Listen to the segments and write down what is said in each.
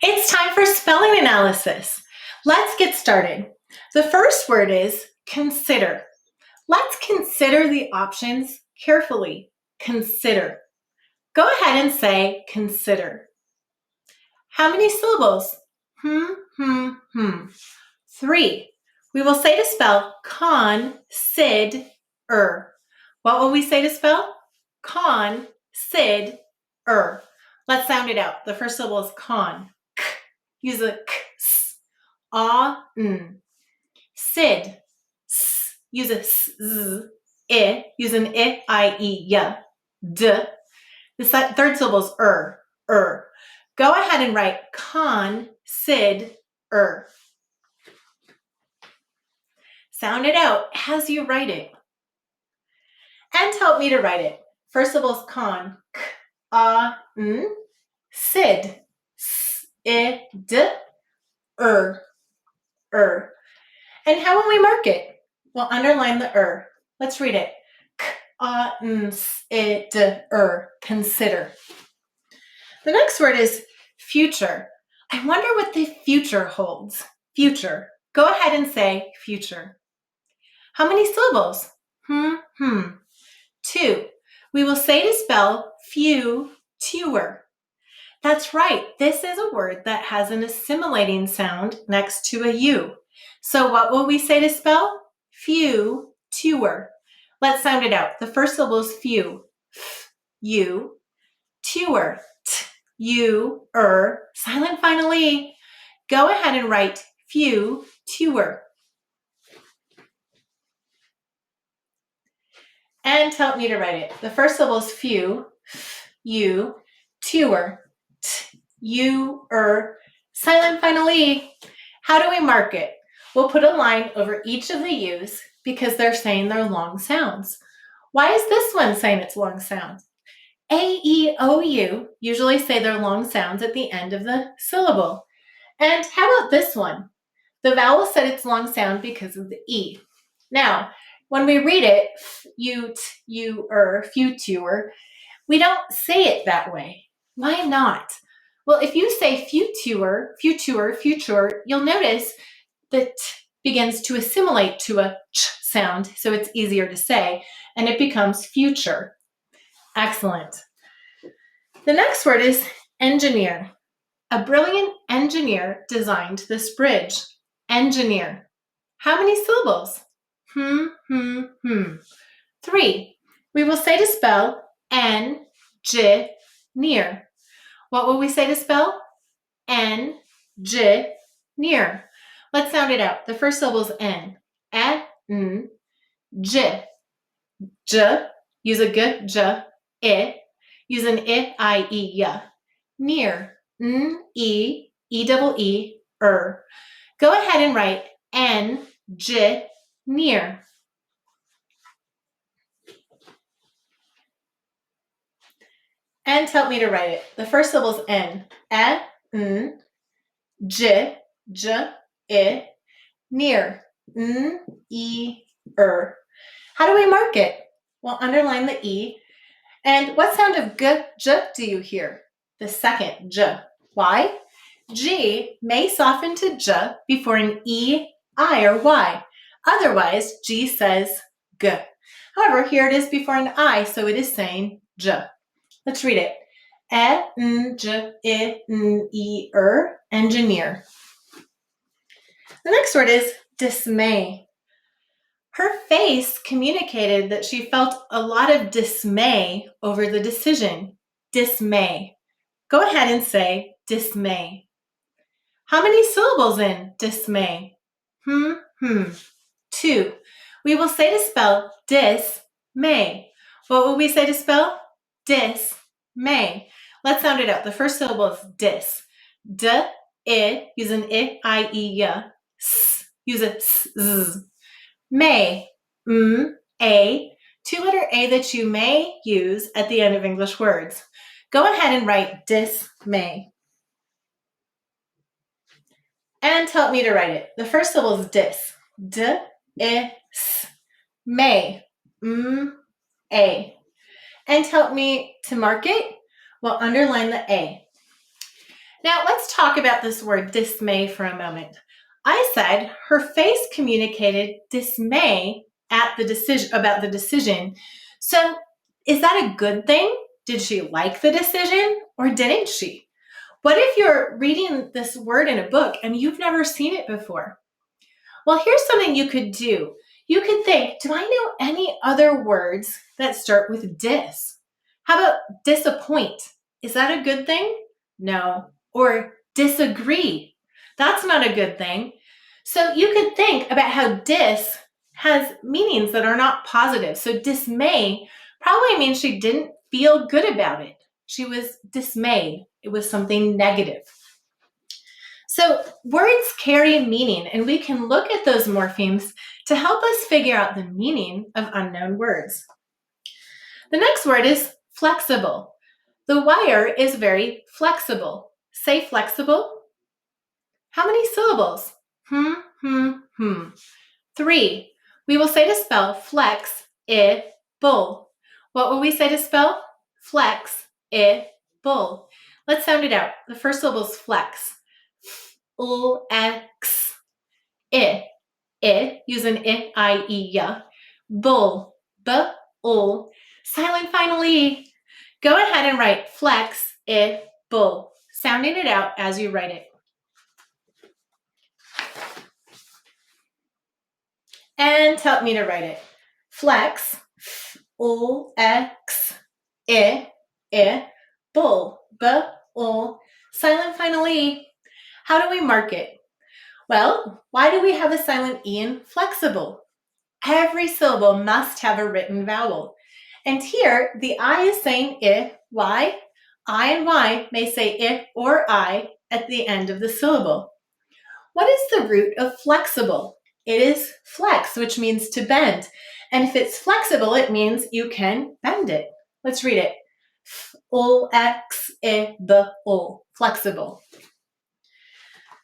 It's time for spelling analysis. Let's get started. The first word is consider. Let's consider the options carefully. Consider. Go ahead and say consider. How many syllables? 3. We will say to spell consider. What will we say to spell? Consider. Let's sound it out. The first syllable is con. K. Use a k. S. A. N. Sid. S. Use a s. Z. I. Use an I. I. E. Y. D. The third syllable is Go ahead and write consider. Sound it out as you write it. And help me to write it. First syllable is con. K. A. N. Sid. S. I. D. And how will we mark it? We'll underline the Let's read it. Consider. The next word is future. I wonder what the future holds. Future. Go ahead and say future. How many syllables? 2. We will say to spell fewer. That's right. This is a word that has an assimilating sound next to a U. So what will we say to spell? Fewer. Let's sound it out. The first syllable is few. U. Tuer. Silent final E. Go ahead and write fewer. And help me to write it. The first syllable is few. U. Tuer. Silent final E. How do we mark it? We'll put a line over each of the U's because they're saying they're long sounds. Why is this one saying it's long sound? A, E, O, U usually say their long sounds at the end of the syllable. And how about this one? The vowel said it's long sound because of the E. Now, when we read it, future, we don't say it that way. Why not? Well, if you say future, you'll notice the T begins to assimilate to a ch sound, so it's easier to say, and it becomes future. Excellent. The next word is engineer. A brilliant engineer designed this bridge. Engineer. How many syllables? 3. We will say to spell near. What will we say to spell? Near. Let's sound it out. The first syllable is N. N. J. J. Use a G. J. I. Use an I. I. E. Y. Near. N. E. E. Double E. Go ahead and write near. And help me to write it. The first syllable is N. N. J. I. Near. N. E. How do we mark it? Well, underline the E. And what sound of J do you hear? The second J. Why? G may soften to J before an E, I, or Y. Otherwise, G says G. However, here it is before an I, so it is saying J. Let's read it. Engineer. The next word is dismay. Her face communicated that she felt a lot of dismay over the decision. Dismay. Go ahead and say dismay. How many syllables in dismay? 2. We will say to spell dismay. What will we say to spell? Dismay. Let's sound it out. The first syllable is dis. I, use an I, I, E, Y. S, use a S, Z. May, A, 2-letter A that you may use at the end of English words. Go ahead and write dismay. And help me to write it. The first syllable is dis. May. A. And help me to mark it. Well, underline the A. Now let's talk about this word dismay for a moment. I said her face communicated dismay at the decision about the decision. So is that a good thing? Did she like the decision or didn't she? What if you're reading this word in a book and you've never seen it before? Well, here's something you could do. You could think, do I know any other words that start with dis? How about disappoint? Is that a good thing? No. Or disagree? That's not a good thing. So you could think about how dis has meanings that are not positive. So dismay probably means she didn't feel good about it. She was dismayed. It was something negative. So words carry meaning, and we can look at those morphemes to help us figure out the meaning of unknown words. The next word is flexible. The wire is very flexible. Say flexible. How many syllables? 3. We will say to spell flex, bull. What will we say to spell? Flex, bull. Let's sound it out. The first syllable is flex. X, use an I, bull, bull. Silent finally. Go ahead and write flex, bull, sounding it out as you write it. And help me to write it. Flex, X, bull, bull. Silent finally. How do we mark it? Well, why do we have a silent E in flexible? Every syllable must have a written vowel. And here, the I is saying I, Y. I and Y may say I or I at the end of the syllable. What is the root of flexible? It is flex, which means to bend. And if it's flexible, it means you can bend it. Let's read it. Flexible.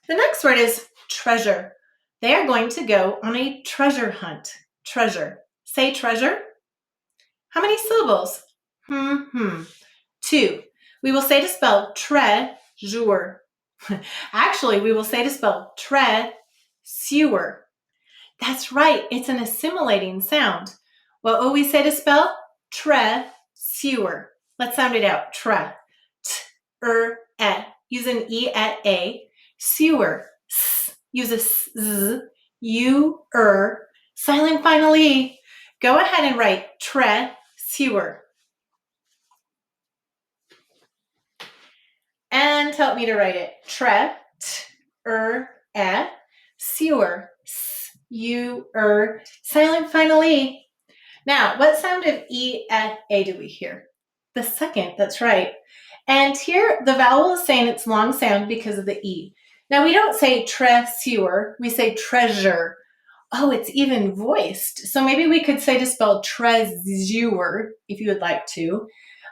The next word is treasure. They are going to go on a treasure hunt. Treasure. Say treasure. How many syllables? 2. We will say to spell treasure. Actually, we will say to spell sewer. That's right, it's an assimilating sound. What will we say to spell? Sewer. Let's sound it out. Tre. T-er-e. Use an E at A. Sewer. S. Use a Z. U-er. Silent final E. Go ahead and write sewer. And help me to write it. T-er-e. Sewer. S-u-er. Silent final E. Now, what sound of E at A do we hear? The second, that's right. And here, the vowel is saying it's long sound because of the E. Now, we don't say sewer, we say treasure. Oh, it's even voiced. So maybe we could say to spell treasure if you would like to.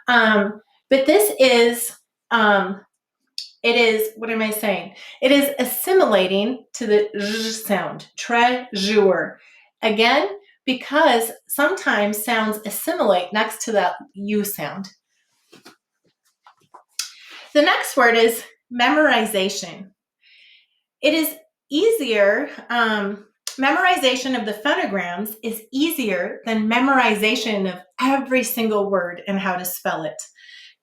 But this is, it is, what am I saying? It is assimilating to the Z sound, treasure. Again, because sometimes sounds assimilate next to that U sound. The next word is memorization. It is easier, memorization of the phonograms is easier than memorization of every single word and how to spell it.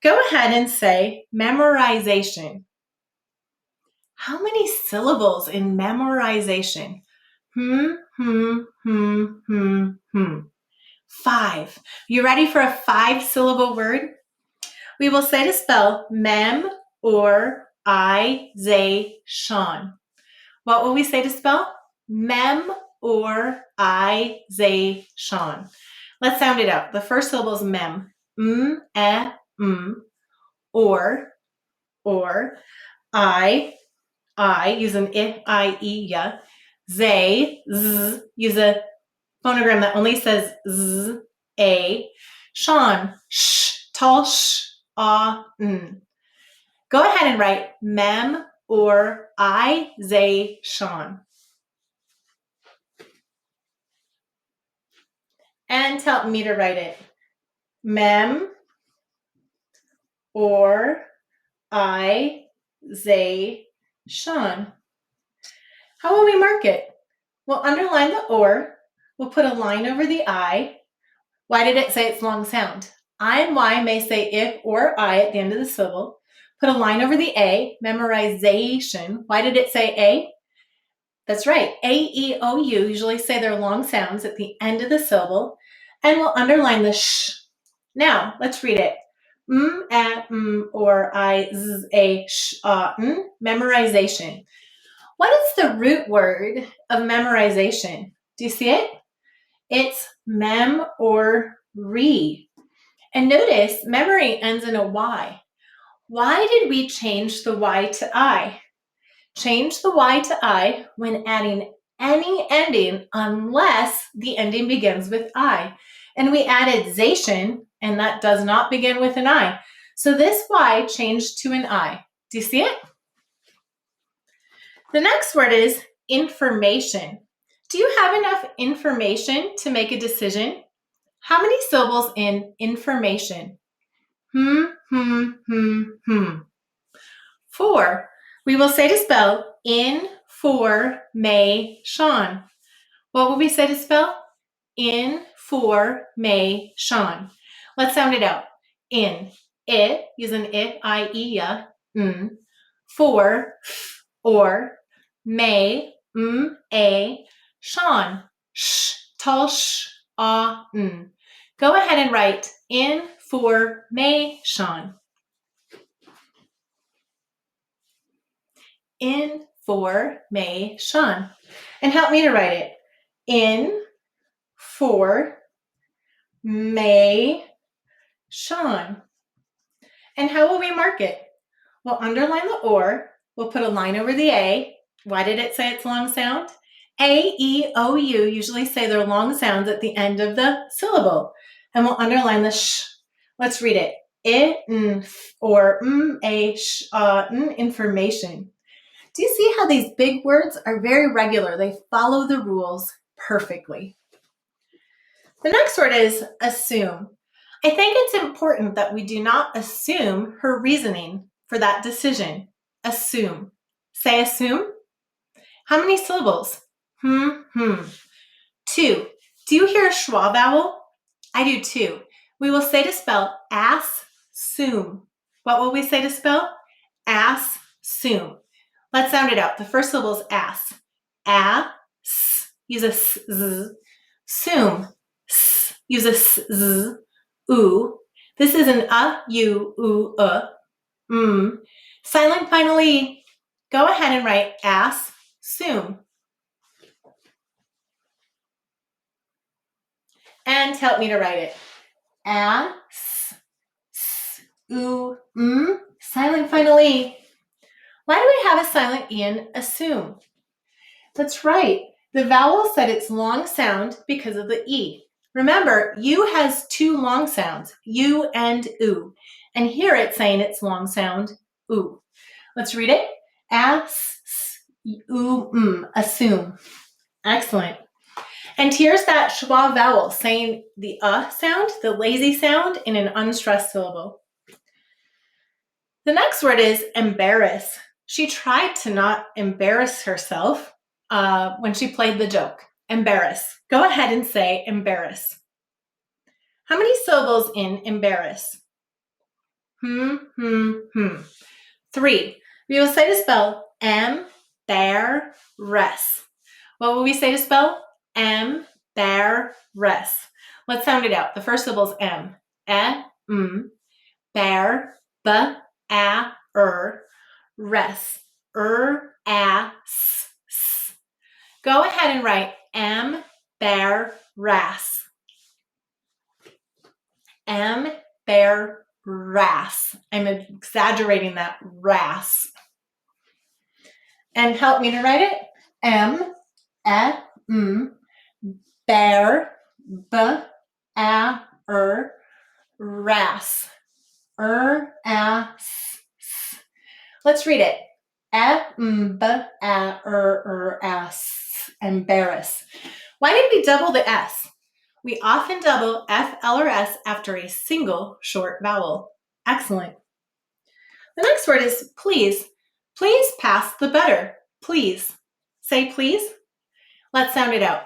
Go ahead and say memorization. How many syllables in memorization? 5. You ready for a 5-syllable word? We will say to spell mem or I-zay-shon. What will we say to spell? Mem or I-zay-shon. Let's sound it out. The first syllable is mem. Or I, use an I-E-ya. Zay, z, use a phonogram that only says z, a. Shon, sh, tall sh, n. Go ahead and write mem or I-zay-shon. And help me to write it. Mem or I-zay-shon. How will we mark it? We'll underline the or. We'll put a line over the I. Why did it say it's long sound? I and Y may say if or I at the end of the syllable. Put a line over the A, memorization. Why did it say A? That's right, A, E, O, U usually say their long sounds at the end of the syllable, and we'll underline the sh. Now, let's read it. Or I, z, a, sh, n, memorization. What is the root word of memorization? Do you see it? It's mem or re. And notice memory ends in a Y. Why did we change the Y to I? Change the Y to I when adding any ending unless the ending begins with I. And we added zation, and that does not begin with an I. So this Y changed to an I. Do you see it? The next word is information. Do you have enough information to make a decision? How many syllables in information? 4. We will say to spell information. What will we say to spell? Information. Let's sound it out. In, it, using it, I, E, ya, for, or, may, a, shan, sh, tall sh, n. Go ahead and write information. Information. And help me to write it. Information. And how will we mark it? We'll underline the or. We'll put a line over the A. Why did it say it's long sound? A, E, O, U usually say their long sounds at the end of the syllable. And we'll underline the sh. Let's read it. Or a, sh, information. Do you see how these big words are very regular? They follow the rules perfectly. The next word is assume. I think it's important that we do not assume her reasoning for that decision. Assume. Say assume. How many syllables? 2. Do you hear a schwa vowel? I do too. We will say to spell assume. What will we say to spell? Assume. Let's sound it out. The first syllable is ass. Use a s, z. Soom. S. Use a s, z. Oo. This is an u, oo, Silent finally. Go ahead and write ass, soom. And help me to write it. Ass, silent finally. Why do we have a silent E in assume? That's right. The vowel said its long sound because of the E. Remember, U has 2 long sounds, U and oo. And here it's saying its long sound, oo. Let's read it. Assume. Excellent. And here's that schwa vowel saying the sound, the lazy sound, in an unstressed syllable. The next word is embarrass. She tried to not embarrass herself when she played the joke. Embarrass. Go ahead and say embarrass. How many syllables in embarrass? 3. We will say to spell embarrass. What will we say to spell? Embarrass. Let's sound it out. The first syllable is M. Bear, b, a, rest. S. Go ahead and write embarrass. Embarrass. I'm exaggerating that ras. And help me to write it. Bear, b, a, ras. Let's read it. Embarrass. Why did we double the S? We often double F, L, or S after a single short vowel. Excellent. The next word is please. Please pass the butter. Please. Say please. Let's sound it out.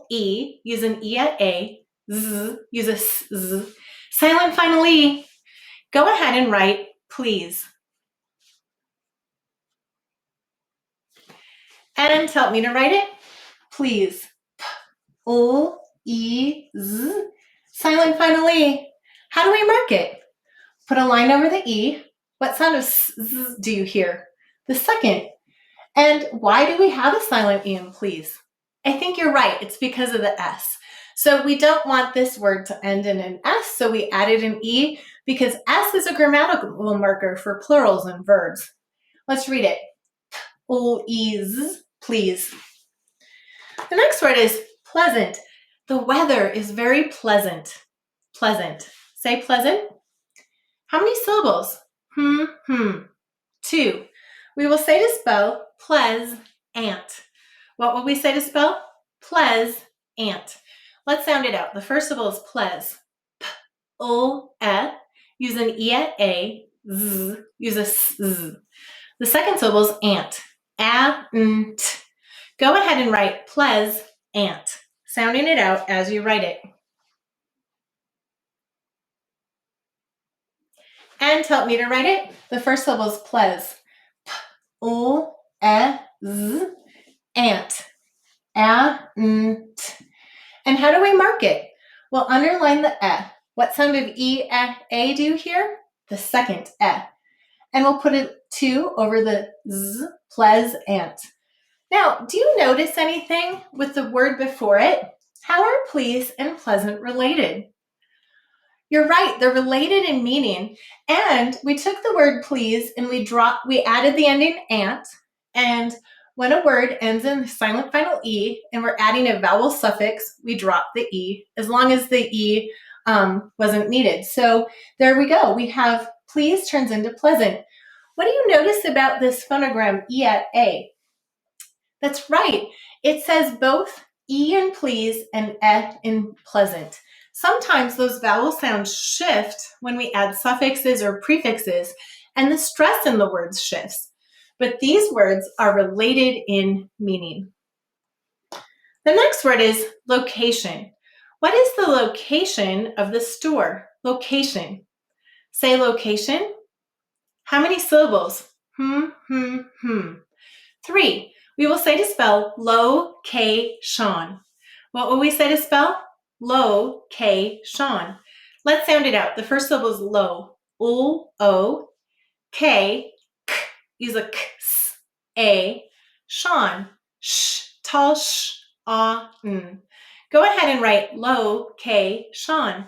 E, use an E at A. Z, use a S, Z. Silent final E. Go ahead and write please. And help me to write it. Please. E, Z. Silent final E. How do we mark it? Put a line over the E. What sound of S, Z do you hear? The second. And why do we have a silent E in please? I think you're right. It's because of the S. So we don't want this word to end in an S, so we added an E because S is a grammatical marker for plurals and verbs. Let's read it. Please, please. The next word is pleasant. The weather is very pleasant. Pleasant. Say pleasant. How many syllables? 2. We will say to spell pleasant. What will we say to spell? Pleasant. Let's sound it out. The first syllable is pleas. P-o-e. Use an E at A. Z. Use a S. Z. The second syllable is ant. A-n-t. Go ahead and write pleasant. Sounding it out as you write it. And help me to write it. The first syllable is ples. P-o-e-z. Ant. A-n-t. And how do we mark it? We'll underline the E. What sound of E-A do you hear? The second E. And we'll put a 2 over the Z, pleasant. Now, do you notice anything with the word before it? How are please and pleasant related? You're right, they're related in meaning. And we took the word please and we added the ending ant. And when a word ends in silent final E and we're adding a vowel suffix, we drop the E as long as the E wasn't needed. So there we go. We have please turns into pleasant. What do you notice about this phonogram E at A? That's right. It says both E in please and E in pleasant. Sometimes those vowel sounds shift when we add suffixes or prefixes, and the stress in the words shifts. But these words are related in meaning. The next word is location. What is the location of the store? Location. Say location. How many syllables? 3. We will say to spell location. What will we say to spell? Location. Let's sound it out. The first syllable is low. O, K, k. Use a k, s, a. Sean. Sh, tall sh, n. Go ahead and write location.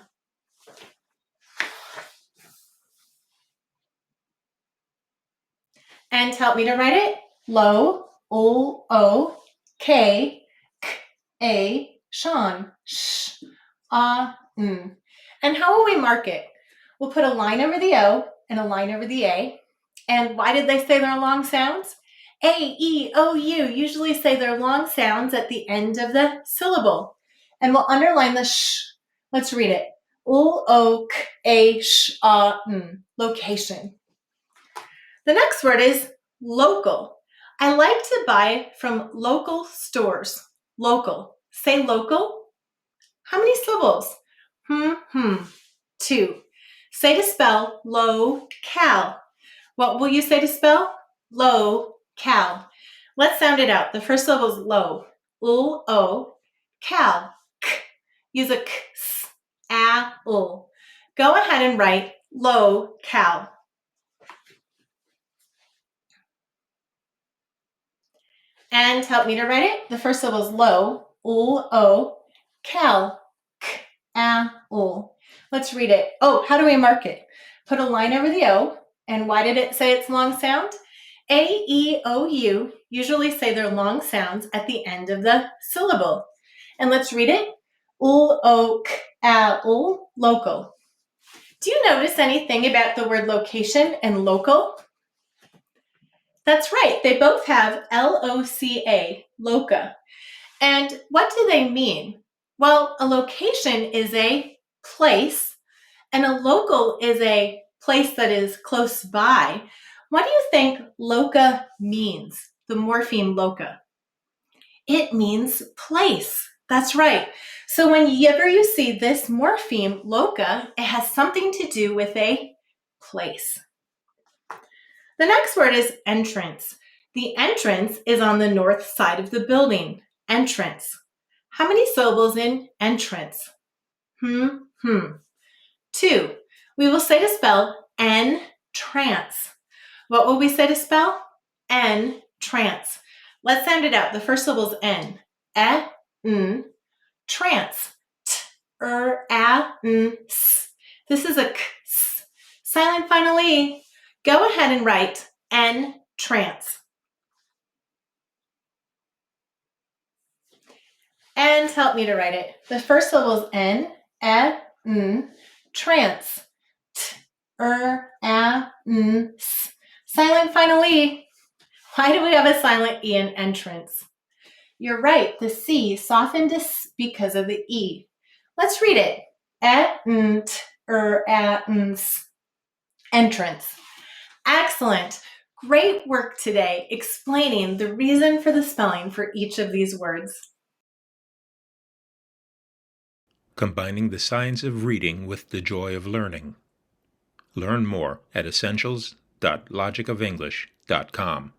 And help me to write it. Low, O, K, k, a. Sean. Sh, n. And how will we mark it? We'll put a line over the O and a line over the A. And why did they say they're long sounds? A, E, O, U usually say they're long sounds at the end of the syllable. And we'll underline the sh. Let's read it. O, K, A, sh, n. Location. The next word is local. I like to buy from local stores. Local. Say local. How many syllables? 2. Say to spell low-cal. What will you say to spell? Low-cal. Let's sound it out. The first syllable is low. O, cal. K. Use a k, s, a, ul. Go ahead and write low-cal. And help me to write it. The first syllable is low. O, cal. K, a, ul. Let's read it. Oh, how do we mark it? Put a line over the O. And why did it say it's long sound? A, E, O, U usually say their long sounds at the end of the syllable. And let's read it. O, k, a, ul, local. Do you notice anything about the word location and local? That's right. They both have L-O-C-A, loca. And what do they mean? Well, a location is a place, and a local is a place that is close by. What do you think loca means? The morpheme loca. It means place. That's right. So whenever you see this morpheme loca, it has something to do with a place. The next word is entrance. The entrance is on the north side of the building. Entrance. How many syllables in entrance? 2. We will say to spell entrance. What will we say to spell? Entrance. Let's sound it out. The first syllable is N. N. Trance. S. This is a k. Silent final E. Go ahead and write entrance. And help me to write it. The first syllable is N. Trance. S. Silent final E. Why do we have a silent E in entrance? You're right, the C softened because of the E. Let's read it. Entrance. Excellent. Great work today explaining the reason for the spelling for each of these words. Combining the science of reading with the joy of learning. Learn more at essentials.logicoфenglish.com.